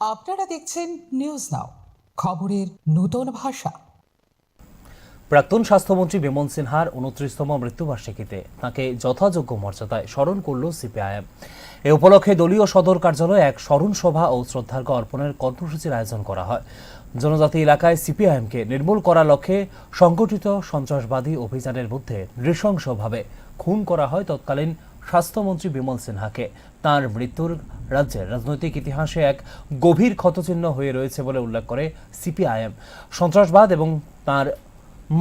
আপনারা দেখছেন news now, খবরের নতুন ভাষা। প্রাক্তন স্বাস্থ্যমন্ত্রী বিমল সিনহার 29তম মৃত্যুবার্ষিকীতে তাঁকে যথাযোগ্য মর্যাদায় স্মরণ করল সিপিআইএম। এ উপলক্ষে দলীয় সদর কার্যালয়ে এক স্মরণ সভা ও শ্রদ্ধার্ঘ অর্পণের কর্মসূচির আয়োজন করা হয়। জনজাতি এলাকায় সিপিআইএমকে নির্মূল করার লক্ষ্যে সংগঠিত সন্ত্রাসবাদী অভিযানের মধ্যে নৃশংসভাবে খুন করা হয় তৎকালীন স্বাস্থ্যমন্ত্রী বিমল সিনহাকে। তাঁর মৃত্যুর রাজ্যের রাজনৈতিক ইতিহাসে এক গভীর ক্ষতচিহ্ন হয়ে রয়েছে বলে উল্লেখ করে সিপিআইএম। সন্ত্রাসবাদ এবং তাঁর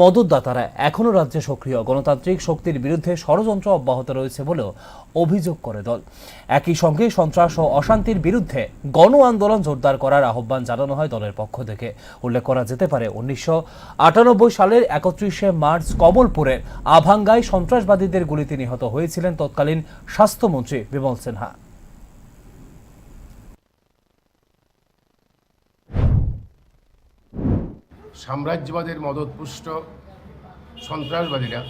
মদতদাতারা এখনও রাজ্যে সক্রিয় গণতান্ত্রিক শক্তির বিরুদ্ধে ষড়যন্ত্র অব্যাহত রয়েছে বলেও অভিযোগ করে দল। একই সঙ্গে সন্ত্রাস ও অশান্তির বিরুদ্ধে গণ আন্দোলন জোরদার করার আহ্বান জানানো হয় দলের পক্ষ থেকে। উল্লেখ করা যেতে পারে 1998 সালের 31শে মার্চ কমলপুরের আভাঙ্গায় সন্ত্রাসবাদীদের গুলিতে নিহত হয়েছিলেন তৎকালীন স্বাস্থ্যমন্ত্রী বিমল সিনহা। সাম্রাজ্যবাদের মদতপুষ্ট সন্ত্রাসবাদীরা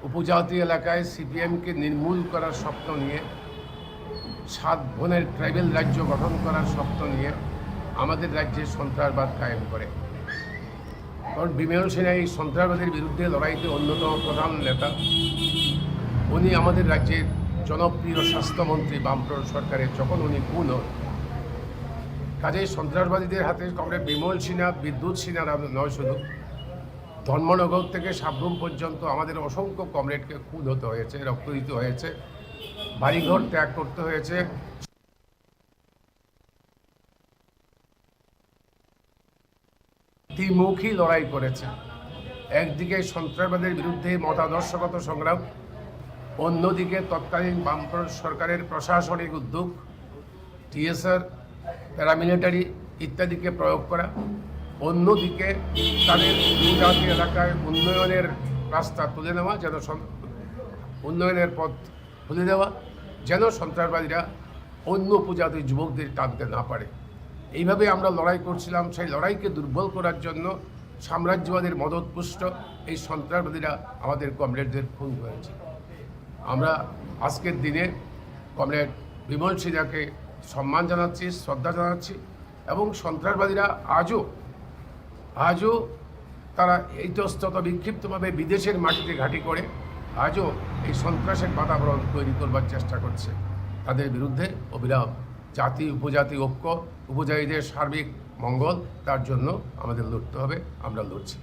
উপজাতি এলাকায় সিপিএমকে নির্মূল করার স্বপ্ন নিয়ে 7 বোনের ট্রাইবেল রাজ্য গঠন করার স্বপ্ন নিয়ে আমাদের রাজ্যে সন্ত্রাসবাদ কায়েম করে। কারণ বিমল সিনহা এই সন্ত্রাসবাদের বিরুদ্ধে লড়াইতে অন্যতম প্রধান নেতা। উনি আমাদের রাজ্যের জনপ্রিয় স্বাস্থ্যমন্ত্রী বামফ্রন্ট সরকারের যখন উনি খুন হন, কাজেই সন্ত্রাসবাদীদের হাতে কমরেড বিমল সিনহা, বিদ্যুৎ সিনহারা নয়, শুধু ধর্মনগর থেকে সাবরুম পর্যন্ত আমাদের অসংখ্য কমরেডকে খুন হতে হয়েছে, রক্ত দিতে হয়েছে, বাড়িঘর ত্যাগ করতে হয়েছে। ত্রিমুখী লড়াই করেছে। একদিকে সন্ত্রাসবাদের বিরুদ্ধে মতাদর্শগত সংগ্রাম, অন্যদিকে তৎকালীন বামফ্রন্ট সরকারের প্রশাসনিক উদ্যোগ, টিএসআর, প্যারামিলিটারি ইত্যাদিকে প্রয়োগ করা, অন্যদিকে তাদের উপজাতি এলাকায় উন্নয়নের রাস্তা তুলে নেওয়া, যেন উন্নয়নের পথ খুলে দেওয়া, যেন সন্ত্রাসবাদীরা অন্য উপজাতি যুবকদের টানতে না পারে। এইভাবে আমরা লড়াই করছিলাম। সেই লড়াইকে দুর্বল করার জন্য সাম্রাজ্যবাদের মদতপুষ্ট এই সন্ত্রাসবাদীরা আমাদের কমরেডদের খুন করেছে। আমরা আজকের দিনে কমরেড বিমল সিনহাকে সম্মান জানাচ্ছি, শ্রদ্ধা জানাচ্ছি, এবং সন্ত্রাসবাদীরা আজও তারা ইতস্তত বিক্ষিপ্তভাবে বিদেশের মাটিতে ঘাঁটি করে আজও এই সন্ত্রাসের বাতাবরণ তৈরি করবার চেষ্টা করছে। তাদের বিরুদ্ধে অবিরাম জাতি উপজাতি ঐক্য, উপজাতিদের সার্বিক মঙ্গল, তার জন্য আমাদের লড়তে হবে। আমরা লড়ছি।